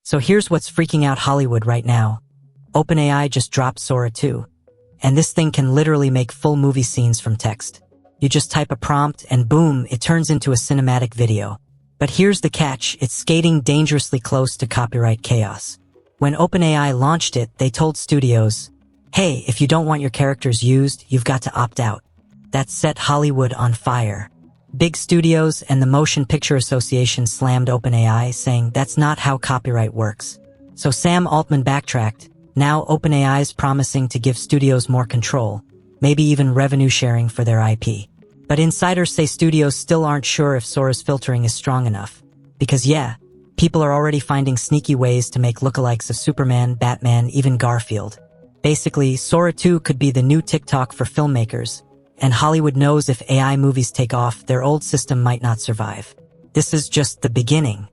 So here's what's freaking out Hollywood right now. OpenAI just dropped Sora 2. And this thing can literally make full movie scenes from text. You just type a prompt and boom, it turns into a cinematic video. But here's the catch, it's skating dangerously close to copyright chaos. When OpenAI launched it, they told studios, hey, if you don't want your characters used, you've got to opt out. That set Hollywood on fire. Big studios and the Motion Picture Association slammed OpenAI, saying that's not how copyright works. So Sam Altman backtracked. Now OpenAI is promising to give studios more control, maybe even revenue sharing for their IP. But insiders say studios still aren't sure if Sora's filtering is strong enough. Because yeah, people are already finding sneaky ways to make lookalikes of Superman, Batman, even Garfield. Basically, Sora 2 could be the new TikTok for filmmakers, and Hollywood knows if AI movies take off, their old system might not survive. This is just the beginning.